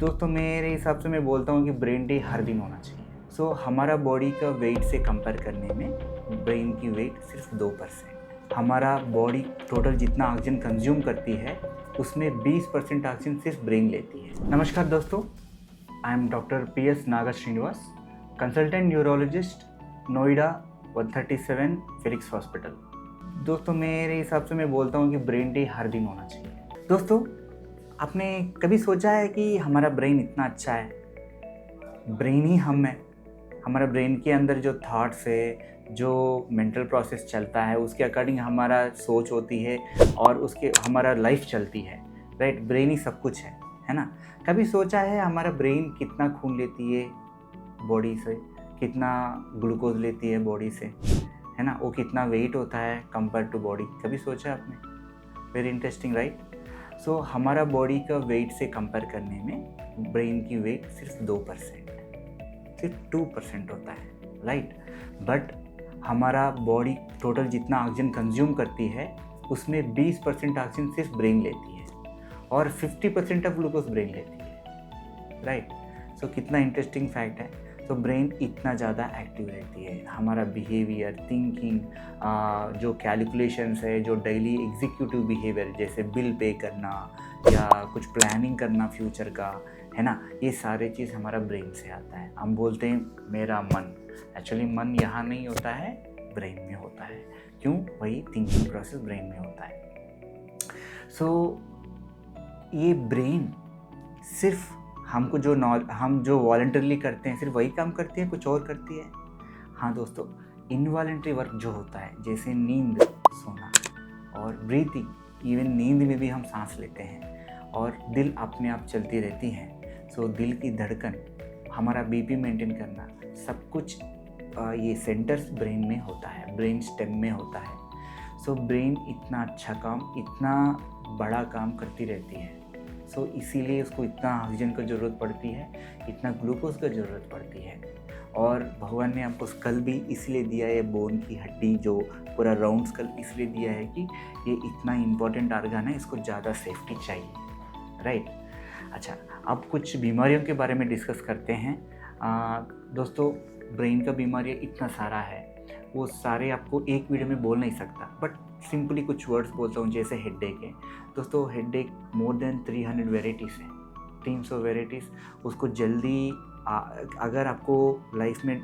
दोस्तों मेरे हिसाब से मैं बोलता हूँ कि ब्रेन डे हर दिन होना चाहिए। हमारा बॉडी का वेट से कंपेयर करने में ब्रेन की वेट सिर्फ 2%। हमारा बॉडी टोटल जितना ऑक्सीजन कंज्यूम करती है उसमें 20% ऑक्सीजन सिर्फ ब्रेन लेती है। नमस्कार दोस्तों, I am doctor PS Naga Srinivas, consultant neurologist, Noida 137 Felix hospital. दोस्तों मेरे हिसाब से मैं बोलता हूँ कि ब्रेन डे हर दिन होना चाहिए। दोस्तों आपने कभी सोचा है कि हमारा ब्रेन इतना अच्छा है, ब्रेन ही हम है। हमारा ब्रेन के अंदर जो थॉट्स है, जो मेंटल प्रोसेस चलता है, उसके अकॉर्डिंग हमारा सोच होती है और उसके हमारा लाइफ चलती है। राइट, ब्रेन ही सब कुछ है ना। कभी सोचा है हमारा ब्रेन कितना खून लेती है बॉडी से, कितना ग्लूकोज लेती है बॉडी से, है ना, वो कितना वेट होता है कंपेयर टू बॉडी। कभी सोचा है आपने? Very interesting, right. हमारा बॉडी का वेट से कंपेयर करने में ब्रेन की वेट सिर्फ 2%, सिर्फ 2% होता है, राइट। बट हमारा बॉडी टोटल जितना ऑक्सीजन कंज्यूम करती है उसमें 20% ऑक्सीजन सिर्फ ब्रेन लेती है और 50% ऑफ ग्लूकोज ब्रेन लेती है, राइट। कितना इंटरेस्टिंग फैक्ट है। ब्रेन इतना ज़्यादा एक्टिव रहती है। हमारा बिहेवियर, थिंकिंग, जो कैलकुलेशंस है, जो डेली एग्जीक्यूटिव बिहेवियर जैसे बिल पे करना या कुछ प्लानिंग करना फ्यूचर का, है ना, ये सारे चीज़ हमारा ब्रेन से आता है। हम बोलते हैं मेरा मन, एक्चुअली मन यहाँ नहीं होता है, ब्रेन में होता है। क्यों? वही थिंकिंग प्रोसेस ब्रेन में होता है। ये ब्रेन सिर्फ हमको हम जो वॉलंटरली करते हैं सिर्फ वही काम करती है, कुछ और करती है? हाँ दोस्तों, इनवॉलंटरी वर्क जो होता है जैसे नींद, सोना और ब्रीथिंग, इवन नींद में भी हम सांस लेते हैं और दिल अपने आप चलती रहती है। दिल की धड़कन, हमारा BP मेंटेन करना, सब कुछ ये सेंटर्स ब्रेन में होता है, ब्रेन स्टेम में होता है। ब्रेन इतना अच्छा काम, इतना बड़ा काम करती रहती है। इसीलिए उसको इतना ऑक्सीजन की ज़रूरत पड़ती है, इतना ग्लूकोज की ज़रूरत पड़ती है। और भगवान ने हमको स्कल भी इसलिए दिया है, बोन की हड्डी जो पूरा राउंड स्कल इसलिए दिया है कि ये इतना इम्पोर्टेंट ऑर्गन है, इसको ज़्यादा सेफ्टी चाहिए, राइट। अच्छा, अब कुछ बीमारियों के बारे में डिस्कस करते हैं। दोस्तों ब्रेन का बीमारियाँ इतना सारा है, वो सारे आपको एक वीडियो में बोल नहीं सकता, बट सिंपली कुछ वर्ड्स बोलता हूँ। जैसे हेडेक है दोस्तों, हेडेक मोर देन 300 वेराइटीज़ है, 300 वेराइटीज़। उसको जल्दी अगर आपको लाइफ में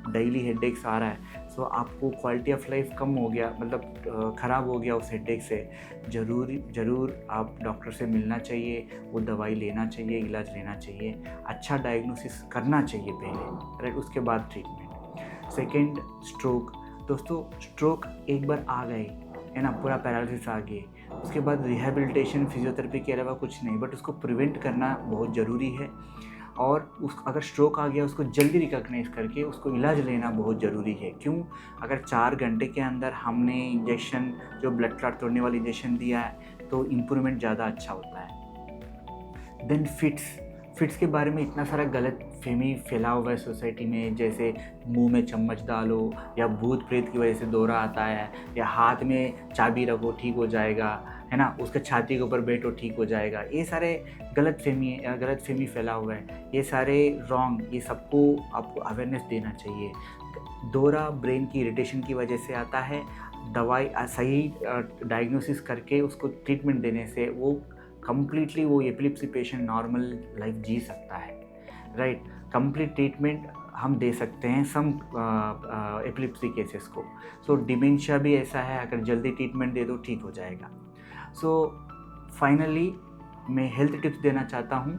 डेली हेडेक्स आ रहा है, आपको क्वालिटी ऑफ लाइफ कम हो गया, मतलब ख़राब हो गया उस हेडेक से, ज़रूर आप डॉक्टर से मिलना चाहिए, वो दवाई लेना चाहिए, इलाज लेना चाहिए, अच्छा डायग्नोसिस करना चाहिए पहले, राइट, उसके बाद ट्रीटमेंट। Second, stroke. दोस्तों स्ट्रोक एक बार आ गए, है ना, पूरा पैरालिसिस आ गए, उसके बाद रिहेबिलिटेशन, फिजियोथेरेपी के अलावा कुछ नहीं, बट उसको प्रिवेंट करना बहुत ज़रूरी है। और अगर स्ट्रोक आ गया उसको जल्दी रिकॉग्नाइज करके उसको इलाज लेना बहुत ज़रूरी है। क्यों? अगर 4 घंटे के अंदर हमने इंजेक्शन, जो ब्लड क्लॉट तोड़ने वाली इंजेक्शन दिया है, तो इम्प्रूवमेंट ज़्यादा अच्छा होता है। देन फिट्स के बारे में इतना सारा गलत फहमी फैला हुआ है सोसाइटी में, जैसे मुंह में चम्मच डालो, या भूत प्रेत की वजह से दौरा आता है, या हाथ में चाबी रखो ठीक हो जाएगा, है ना, उसके छाती के ऊपर बैठो ठीक हो जाएगा। ये सारे गलत फहमी फैला हुआ है, ये सारे रॉन्ग। ये सबको आपको अवेयरनेस देना चाहिए। दौरा ब्रेन की इरिटेशन की वजह से आता है। दवाई सही डायग्नोसिस करके उसको ट्रीटमेंट देने से वो कम्प्लीटली वो एपिलेप्सी पेशेंट नॉर्मल लाइफ जी सकता है, राइट। कंप्लीट ट्रीटमेंट हम दे सकते हैं सम एपिलेप्सी केसेस को। डिमेंशिया भी ऐसा है, अगर जल्दी ट्रीटमेंट दे दो ठीक हो जाएगा। फाइनली मैं हेल्थ टिप्स देना चाहता हूँ।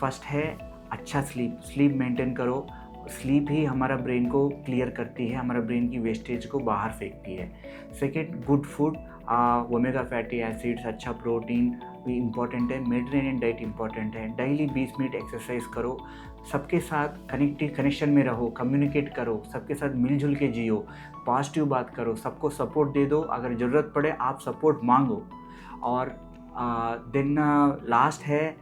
फर्स्ट है अच्छा स्लीप मेंटेन करो। स्लीप ही हमारा ब्रेन को क्लियर करती है, हमारा ब्रेन की वेस्टेज को बाहर फेंकती है। Second, good food, omega fatty acids, अच्छा प्रोटीन इम्पॉर्टेंट है। मेडिटेरेनियन डाइट इम्पॉर्टेंट है। डेली 20 मिनट एक्सरसाइज करो। सबके साथ कनेक्शन में रहो, कम्युनिकेट करो, सबके साथ मिलजुल के जियो, पॉजिटिव बात करो, सबको सपोर्ट दे दो, अगर ज़रूरत पड़े आप सपोर्ट मांगो। और देन लास्ट है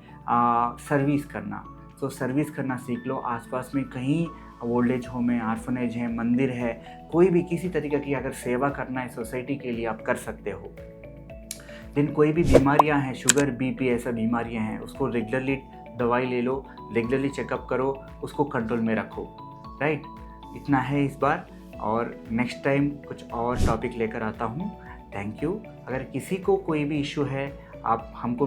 सर्विस करना। सर्विस करना सीख लो। आसपास में कहीं ओल्ड एज होम है, आर्फनेज है, मंदिर है, कोई भी किसी तरीके की अगर सेवा करना है सोसाइटी के लिए आप कर सकते हो। देन कोई भी बीमारियां हैं, शुगर, BP, ऐसा बीमारियां हैं, उसको रेगुलरली दवाई ले लो, रेगुलरली चेकअप करो, उसको कंट्रोल में रखो, राइट। इतना है इस बार, और नेक्स्ट टाइम कुछ और टॉपिक लेकर आता हूँ। Thank you. अगर किसी को कोई भी इशू है, आप हमको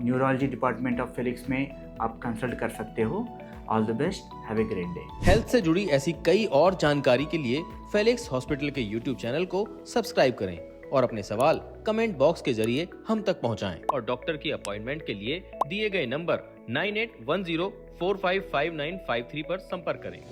न्यूरोलॉजी डिपार्टमेंट ऑफ फिलिक्स में आप कंसल्ट कर सकते हो। All the best, have a great day. Health से जुड़ी ऐसी कई और जानकारी के लिए फेलिक्स हॉस्पिटल के YouTube चैनल को सब्सक्राइब करें और अपने सवाल कमेंट बॉक्स के जरिए हम तक पहुंचाएं। और डॉक्टर की अपॉइंटमेंट के लिए दिए गए नंबर 9810455953 पर संपर्क करें।